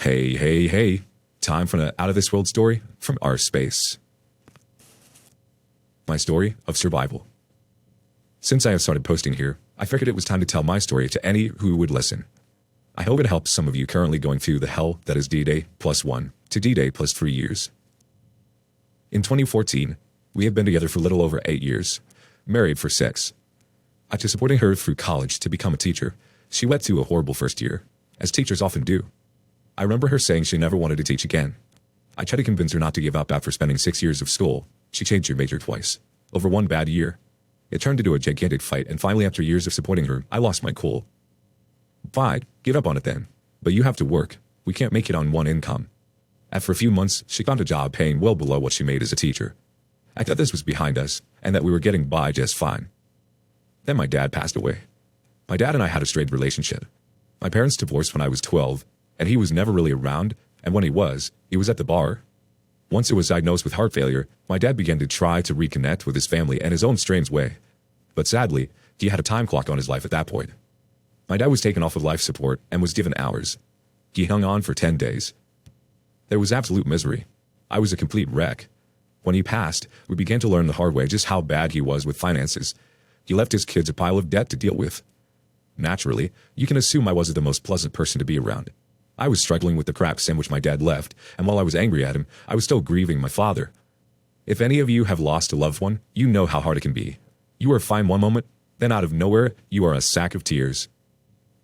Hey, hey, hey. Time for an out-of-this-world story from our space. My story of survival. Since I have started posting here, I figured it was time to tell my story to any who would listen. I hope it helps some of you currently going through the hell that is D-Day +1 to D-Day +3 years. In 2014, we have been together for a little over 8 years, married for 6. After supporting her through college to become a teacher, she went through a horrible first year, as teachers often do. I remember her saying she never wanted to teach again. I tried to convince her not to give up after spending 6 years of school. She changed her major twice, over one bad year. It turned into a gigantic fight, and finally, after years of supporting her, I lost my cool. Fine, give up on it then. But you have to work. We can't make it on one income. After a few months, she found a job paying well below what she made as a teacher. I thought this was behind us, and that we were getting by just fine. Then my dad passed away. My dad and I had a strained relationship. My parents divorced when I was 12, and he was never really around, and when he was at the bar. Once he was diagnosed with heart failure, my dad began to try to reconnect with his family in his own strange way. But sadly, he had a time clock on his life at that point. My dad was taken off of life support and was given hours. He hung on for 10 days. There was absolute misery. I was a complete wreck. When he passed, we began to learn the hard way just how bad he was with finances. He left his kids a pile of debt to deal with. Naturally, you can assume I wasn't the most pleasant person to be around. I was struggling with the crap sandwich my dad left, and while I was angry at him, I was still grieving my father. If any of you have lost a loved one, you know how hard it can be. You are fine one moment, then out of nowhere, you are a sack of tears.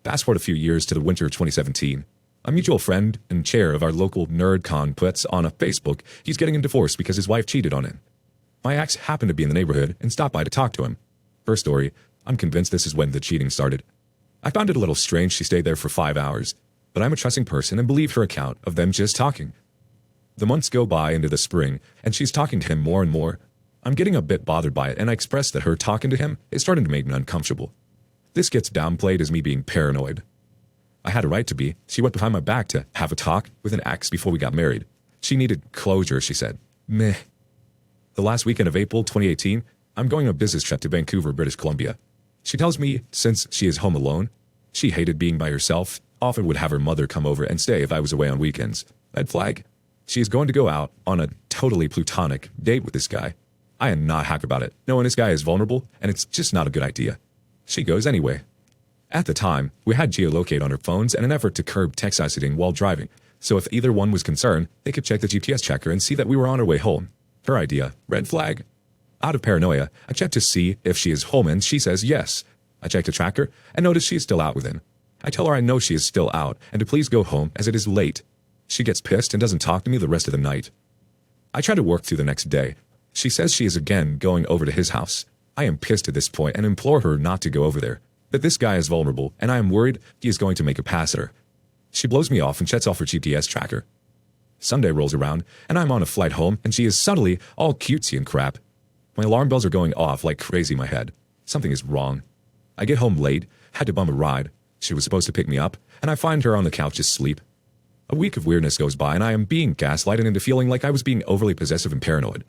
Fast forward a few years to the winter of 2017. A mutual friend and chair of our local NerdCon puts on a Facebook he's getting a divorce because his wife cheated on him. My ex happened to be in the neighborhood and stopped by to talk to him. First story, I'm convinced this is when the cheating started. I found it a little strange she stayed there for 5 hours, but I'm a trusting person and believe her account of them just talking. The months go by into the spring, and she's talking to him more and more. I'm getting a bit bothered by it, and I express that her talking to him is starting to make me uncomfortable. This gets downplayed as me being paranoid. I had a right to be. She went behind my back to have a talk with an ex before we got married. She needed closure, she said. Meh. The last weekend of April 2018, I'm going on a business trip to Vancouver, British Columbia. She tells me since she is home alone, she hated being by herself, often would have her mother come over and stay if I was away on weekends. Red flag. She is going to go out on a totally plutonic date with this guy. I am not happy about it, knowing this guy is vulnerable, and it's just not a good idea. She goes anyway. At the time, we had geolocate on our phones in an effort to curb text messaging while driving, so if either one was concerned, they could check the GPS tracker and see that we were on our way home. Her idea, red flag. Out of paranoia, I checked to see if she is home and she says yes. I checked the tracker and notice she is still out with him. I tell her I know she is still out and to please go home as it is late. She gets pissed and doesn't talk to me the rest of the night. I try to work through the next day. She says she is again going over to his house. I am pissed at this point and implore her not to go over there, that this guy is vulnerable and I am worried he is going to make a pass at her. She blows me off and shuts off her GPS tracker. Sunday rolls around and I'm on a flight home and she is suddenly all cutesy and crap. My alarm bells are going off like crazy in my head. Something is wrong. I get home late, had to bum a ride. She was supposed to pick me up, and I find her on the couch asleep. A week of weirdness goes by, and I am being gaslighted into feeling like I was being overly possessive and paranoid.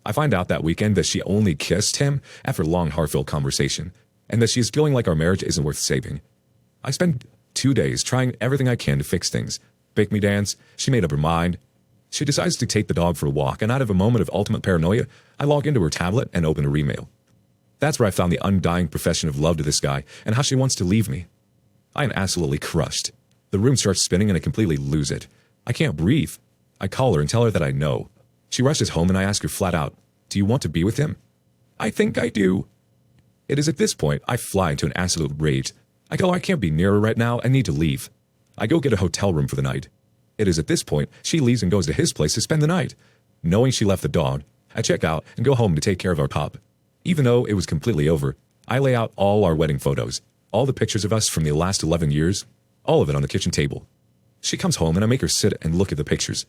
I find out that weekend that she only kissed him after a long, heartfelt conversation, and that she is feeling like our marriage isn't worth saving. I spend 2 days trying everything I can to fix things. Bake me dance, she made up her mind. She decides to take the dog for a walk, and out of a moment of ultimate paranoia, I log into her tablet and open her email. That's where I found the undying profession of love to this guy and how she wants to leave me. I am absolutely crushed. The room starts spinning and I completely lose it. I can't breathe. I call her and tell her that I know. She rushes home and I ask her flat out, "Do you want to be with him?" "I think I do." It is at this point I fly into an absolute rage. I tell her I can't be near her right now and need to leave. I go get a hotel room for the night. It is at this point she leaves and goes to his place to spend the night. Knowing she left the dog, I check out and go home to take care of our pup. Even though it was completely over, I lay out all our wedding photos, all the pictures of us from the last 11 years, all of it on the kitchen table. She comes home and I make her sit and look at the pictures.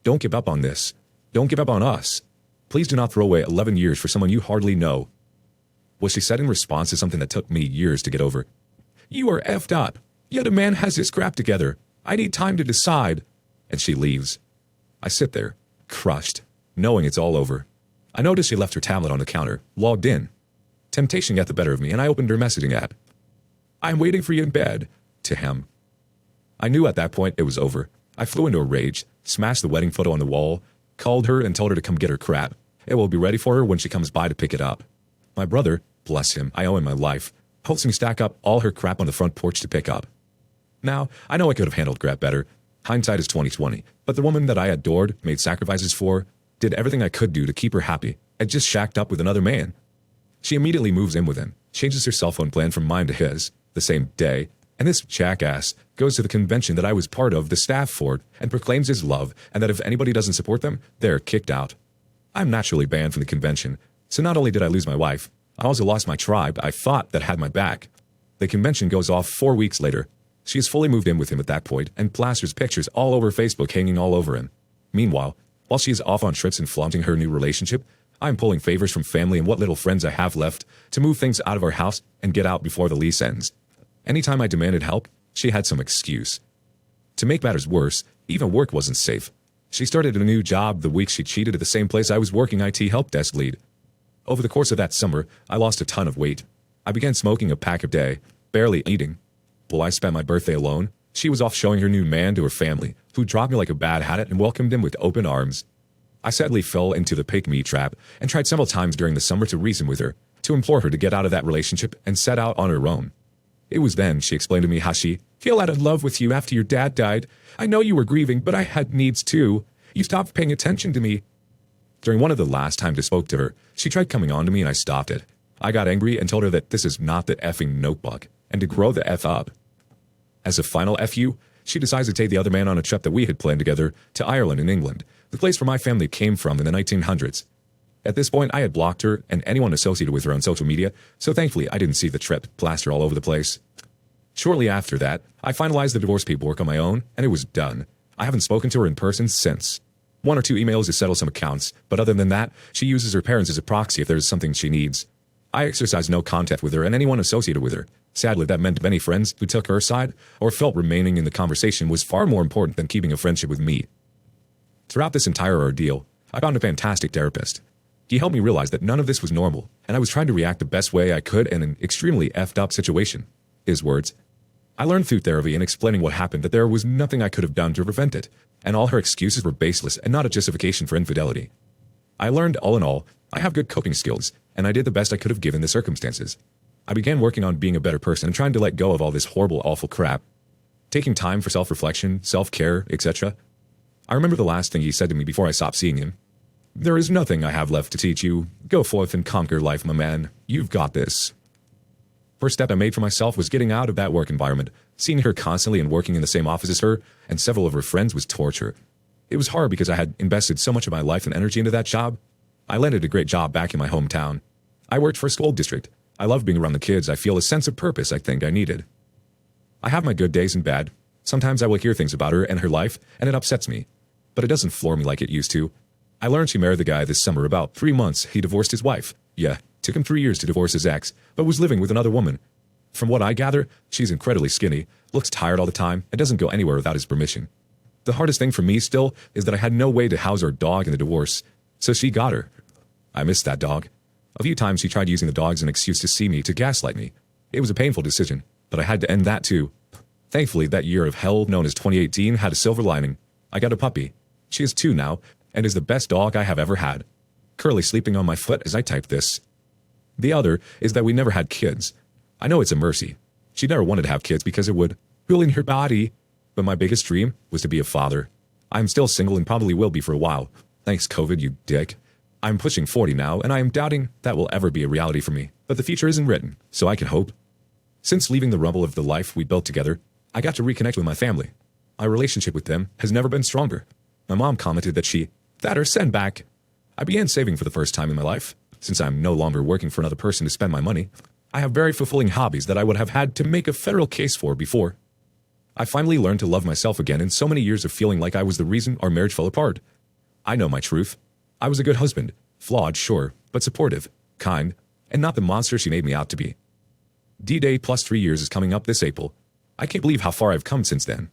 Don't give up on this. Don't give up on us. Please do not throw away 11 years for someone you hardly know. What she said in response is something that took me years to get over. "You are effed up. Yet a man has his crap together. I need time to decide." And she leaves. I sit there, crushed, knowing it's all over. I noticed she left her tablet on the counter, logged in. Temptation got the better of me, and I opened her messaging app. "I'm waiting for you in bed," to him. I knew at that point it was over. I flew into a rage, smashed the wedding photo on the wall, called her and told her to come get her crap. It will be ready for her when she comes by to pick it up. My brother, bless him, I owe him my life, helps me stack up all her crap on the front porch to pick up. Now, I know I could have handled crap better. Hindsight is 20/20, but the woman that I adored, made sacrifices for, did everything I could do to keep her happy, and just shacked up with another man. She immediately moves in with him, changes her cell phone plan from mine to his, the same day, and this jackass goes to the convention that I was part of the staff for and proclaims his love and that if anybody doesn't support them, they're kicked out. I'm naturally banned from the convention, so not only did I lose my wife, I also lost my tribe I thought that had my back. The convention goes off 4 weeks later. She has fully moved in with him at that point and plasters pictures all over Facebook hanging all over him. Meanwhile, while she is off on trips and flaunting her new relationship, I'm pulling favors from family and what little friends I have left to move things out of our house and get out before the lease ends. Anytime I demanded help, she had some excuse. To make matters worse, even work wasn't safe. She started a new job the week she cheated at the same place I was working IT help desk lead. Over the course of that summer, I lost a ton of weight. I began smoking a pack a day, barely eating. While I spent my birthday alone, she was off showing her new man to her family, who dropped me like a bad habit and welcomed him with open arms. I sadly fell into the pick-me trap and tried several times during the summer to reason with her, to implore her to get out of that relationship and set out on her own. It was then she explained to me how she fell out of love with you after your dad died. I know you were grieving, but I had needs too. You stopped paying attention to me. During one of the last times I spoke to her, she tried coming on to me and I stopped it. I got angry and told her that this is not the effing notebook, and to grow the F up. As a final FU, she decides to take the other man on a trip that we had planned together to Ireland and England, the place where my family came from in the 1900s. At this point, I had blocked her and anyone associated with her on social media, so thankfully I didn't see the trip plaster all over the place. Shortly after that, I finalized the divorce paperwork on my own, and it was done. I haven't spoken to her in person since. 1 or 2 emails to settle some accounts, but other than that, she uses her parents as a proxy if there's something she needs. I exercised no contact with her and anyone associated with her. Sadly, that meant many friends who took her side or felt remaining in the conversation was far more important than keeping a friendship with me. Throughout this entire ordeal, I found a fantastic therapist. He helped me realize that none of this was normal, and I was trying to react the best way I could in an extremely effed up situation. His words. I learned through therapy and explaining what happened that there was nothing I could have done to prevent it, and all her excuses were baseless and not a justification for infidelity. I learned all in all, I have good coping skills, and I did the best I could have given the circumstances. I began working on being a better person and trying to let go of all this horrible, awful crap. Taking time for self-reflection, self-care, etc. I remember the last thing he said to me before I stopped seeing him. There is nothing I have left to teach you. Go forth and conquer life, my man. You've got this. First step I made for myself was getting out of that work environment. Seeing her constantly and working in the same office as her and several of her friends was torture. It was hard because I had invested so much of my life and energy into that job. I landed a great job back in my hometown. I worked for a school district. I love being around the kids. I feel a sense of purpose I think I needed. I have my good days and bad. Sometimes I will hear things about her and her life, and it upsets me. But it doesn't floor me like it used to. I learned she married the guy this summer. About 3 months, he divorced his wife. Yeah, took him 3 years to divorce his ex, but was living with another woman. From what I gather, she's incredibly skinny, looks tired all the time, and doesn't go anywhere without his permission. The hardest thing for me still is that I had no way to house our dog in the divorce, so she got her. I missed that dog. A few times she tried using the dog as an excuse to see me, to gaslight me. It was a painful decision, but I had to end that too. Thankfully, that year of hell known as 2018 had a silver lining. I got a puppy. She is 2 now, and is the best dog I have ever had. Currently sleeping on my foot as I type this. The other is that we never had kids. I know it's a mercy. She never wanted to have kids because it would ruin her body. But my biggest dream was to be a father. I'm still single and probably will be for a while. Thanks, COVID, you dick. I'm pushing 40 now, and I am doubting that will ever be a reality for me. But the future isn't written, so I can hope. Since leaving the rubble of the life we built together, I got to reconnect with my family. My relationship with them has never been stronger. My mom commented that her send back. I began saving for the first time in my life. Since I'm no longer working for another person to spend my money, I have very fulfilling hobbies that I would have had to make a federal case for before. I finally learned to love myself again in so many years of feeling like I was the reason our marriage fell apart. I know my truth. I was a good husband, flawed, sure, but supportive, kind, and not the monster she made me out to be. D-Day plus 3 years is coming up this April. I can't believe how far I've come since then.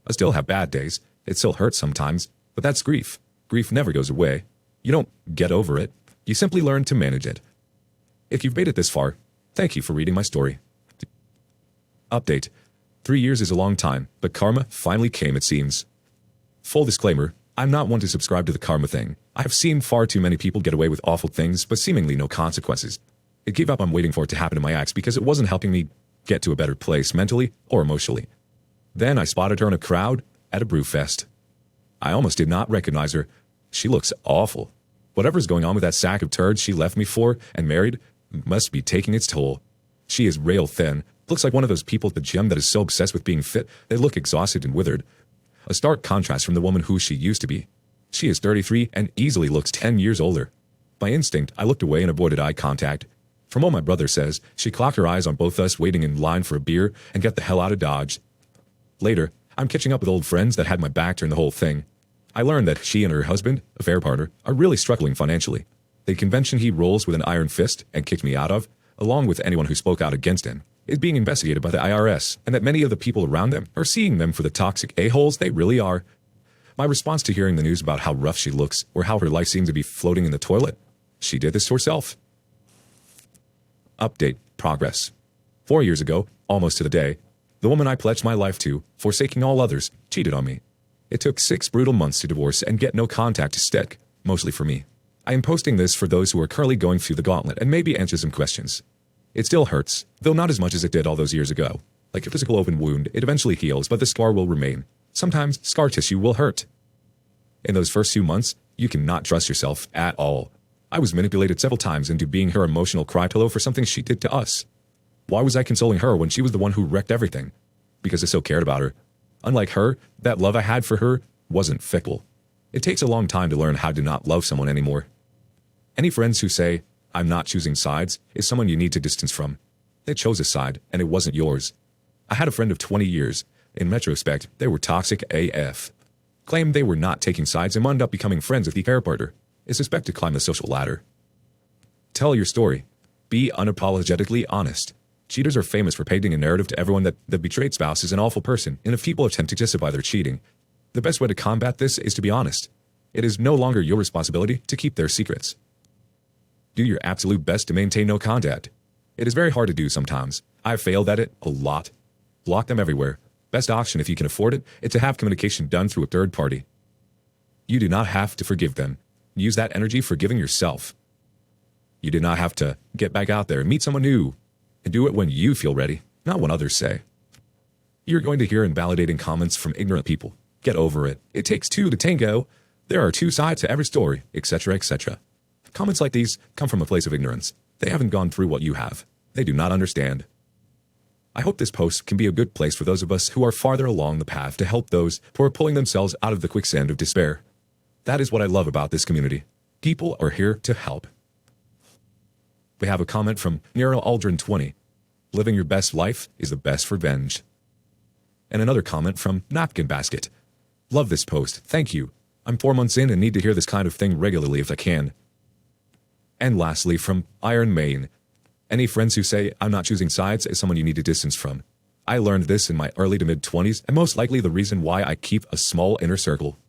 I still have bad days. It still hurts sometimes, but that's grief. Grief never goes away. You don't get over it. You simply learn to manage it. If you've made it this far, thank you for reading my story. Update. 3 years is a long time, but karma finally came, it seems. Full disclaimer, I'm not one to subscribe to the karma thing. I have seen far too many people get away with awful things, but seemingly no consequences. I gave up on waiting for it to happen to my ex because it wasn't helping me get to a better place mentally or emotionally. Then I spotted her in a crowd at a brew fest. I almost did not recognize her. She looks awful. Whatever's going on with that sack of turds she left me for and married must be taking its toll. She is rail thin, looks like one of those people at the gym that is so obsessed with being fit they look exhausted and withered. A stark contrast from the woman who she used to be. She is 33 and easily looks 10 years older. By instinct, I looked away and avoided eye contact. From what my brother says, she clocked her eyes on both us waiting in line for a beer and got the hell out of Dodge. Later, I'm catching up with old friends that had my back during the whole thing. I learned that she and her husband, a fair partner, are really struggling financially. The convention he rolls with an iron fist and kicked me out of, along with anyone who spoke out against him, is being investigated by the IRS, and that many of the people around them are seeing them for the toxic a-holes they really are. My response to hearing the news about how rough she looks or how her life seems to be floating in the toilet, she did this to herself. Update. Progress. 4 years ago, almost to the day, the woman I pledged my life to, forsaking all others, cheated on me. It took 6 brutal months to divorce and get no contact to stick, mostly for me. I am posting this for those who are currently going through the gauntlet and maybe answer some questions. It still hurts, though not as much as it did all those years ago. Like a physical open wound, it eventually heals, but the scar will remain. Sometimes scar tissue will hurt. In those first few months, you cannot trust yourself at all. I was manipulated several times into being her emotional cry pillow for something she did to us. Why was I consoling her when she was the one who wrecked everything? Because I so cared about her. Unlike her, that love I had for her wasn't fickle. It takes a long time to learn how to not love someone anymore. Any friends who say, "I'm not choosing sides," is someone you need to distance from. They chose a side, and it wasn't yours. I had a friend of 20 years. In retrospect, they were toxic AF. Claimed they were not taking sides and wound up becoming friends with the fair partner. Is suspected to climb the social ladder. Tell your story. Be unapologetically honest. Cheaters are famous for painting a narrative to everyone that the betrayed spouse is an awful person, and if people attempt to justify their cheating, the best way to combat this is to be honest. It is no longer your responsibility to keep their secrets. Do your absolute best to maintain no contact. It is very hard to do sometimes. I've failed at it a lot. Block them everywhere. Best option, if you can afford it, is to have communication done through a third party. You do not have to forgive them. Use that energy forgiving yourself. You do not have to get back out there and meet someone new. And do it when you feel ready, not when others say. You're going to hear invalidating comments from ignorant people. Get over it. It takes two to tango. There are two sides to every story, etc., etc. Comments like these come from a place of ignorance. They haven't gone through what you have. They do not understand. I hope this post can be a good place for those of us who are farther along the path to help those who are pulling themselves out of the quicksand of despair. That is what I love about this community. People are here to help. We have a comment from Nero Aldrin 20. Living your best life is the best revenge. And another comment from Napkin Basket. Love this post. Thank you. I'm 4 months in and need to hear this kind of thing regularly if I can. And lastly from Iron Main. Any friends who say I'm not choosing sides is someone you need to distance from. I learned this in my early to mid-20s and most likely the reason why I keep a small inner circle.